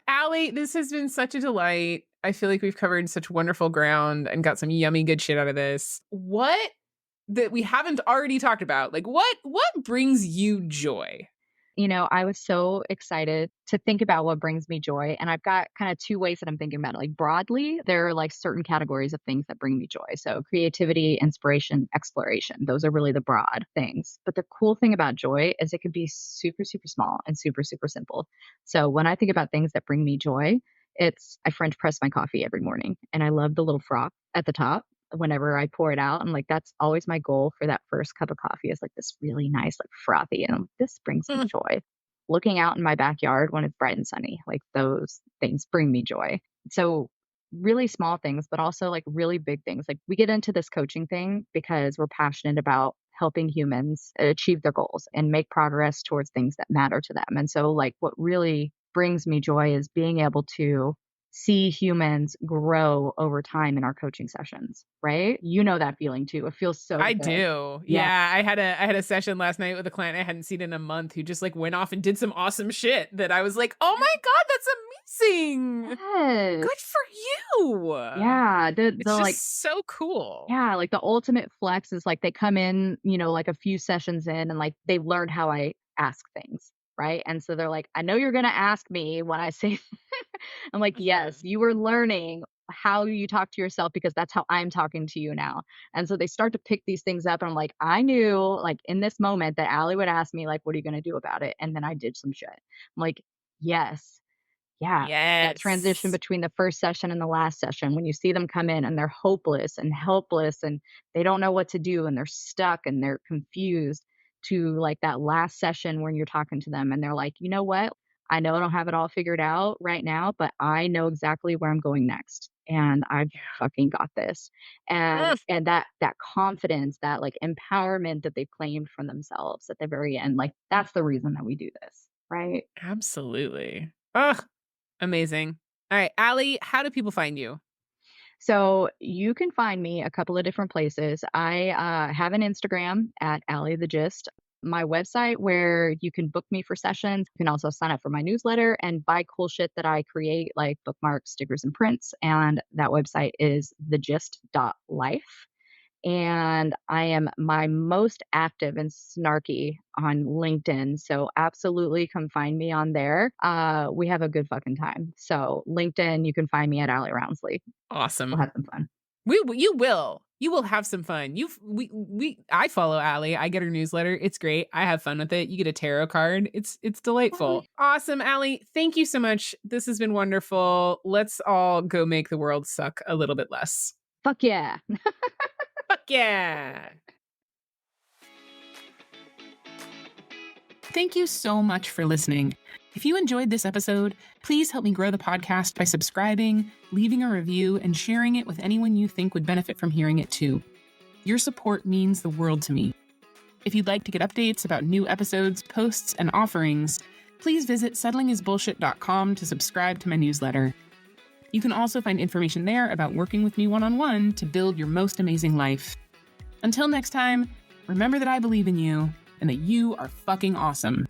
Ally, this has been such a delight. I feel like we've covered such wonderful ground and got some yummy good shit out of this. What that we haven't already talked about? Like what brings you joy? I was so excited to think about what brings me joy. And I've got kind of two ways that I'm thinking about it. Like broadly, there are like certain categories of things that bring me joy. So creativity, inspiration, exploration. Those are really the broad things. But the cool thing about joy is it can be super, super small and super, super simple. So when I think about things that bring me joy, it's I French press my coffee every morning and I love the little froth at the top whenever I pour it out. I'm like, that's always my goal for that first cup of coffee is like this really nice, like frothy. And this brings me Mm. joy. Looking out in my backyard when it's bright and sunny, like those things bring me joy. So, really small things, but also like really big things. Like we get into this coaching thing because we're passionate about helping humans achieve their goals and make progress towards things that matter to them. And so, like, what really brings me joy is being able to see humans grow over time in our coaching sessions, right? You know that feeling too. It feels so I good. do. Yeah. Yeah, I had a session last night with a client I hadn't seen in a month who just like went off and did some awesome shit that I was like, "Oh my god, that's amazing. Yes. Good for you." Yeah. It's The like, just so cool. yeah, like the ultimate flex is like they come in, like a few sessions in and like they've learned how I ask things. Right. And so they're like, I know you're going to ask me when I say, I'm like, yes, Mhm. you were learning how you talk to yourself because that's how I'm talking to you now. And so they start to pick these things up. And I'm like, I knew like in this moment that Allie would ask me, like, what are you going to do about it? And then I did some shit. I'm like, yes. Yeah, that transition Yes. between the first session and the last session, when you see them come in and they're hopeless and helpless and they don't know what to do and they're stuck and they're confused, to like that last session when you're talking to them and they're like, "You know what? I know I don't have it all figured out right now, but I know exactly where I'm going next and I've Yeah. fucking got this." And Mm, that confidence, that like empowerment that they claimed from themselves at the very end, like that's the reason that we do this, right? absolutely. Ugh, amazing. All right, Allie, how do people find you? So you can find me a couple of different places. I have an Instagram at Ally the Gist. My website where you can book me for sessions. You can also sign up for my newsletter and buy cool shit that I create, like bookmarks, stickers, and prints. And that website is thegist.life. And I am my most active and snarky on LinkedIn. So absolutely come find me on there. We have a good fucking time. So LinkedIn, you can find me at Ally Rounsley. We'll Awesome. have some fun. You will. You will have some fun. I follow Allie. I get her newsletter. It's great. I have fun with it. You get a tarot card. It's delightful. Awesome, Allie. Thank you so much. This has been wonderful. Let's all go make the world suck a little bit less. Fuck yeah. Fuck yeah. Thank you so much for listening. If you enjoyed this episode, please help me grow the podcast by subscribing, leaving a review, and sharing it with anyone you think would benefit from hearing it too. Your support means the world to me. If you'd like to get updates about new episodes, posts, and offerings, please visit settlingisbullshit.com to subscribe to my newsletter. You can also find information there about working with me one-on-one to build your most amazing life. Until next time, remember that I believe in you and that you are fucking awesome.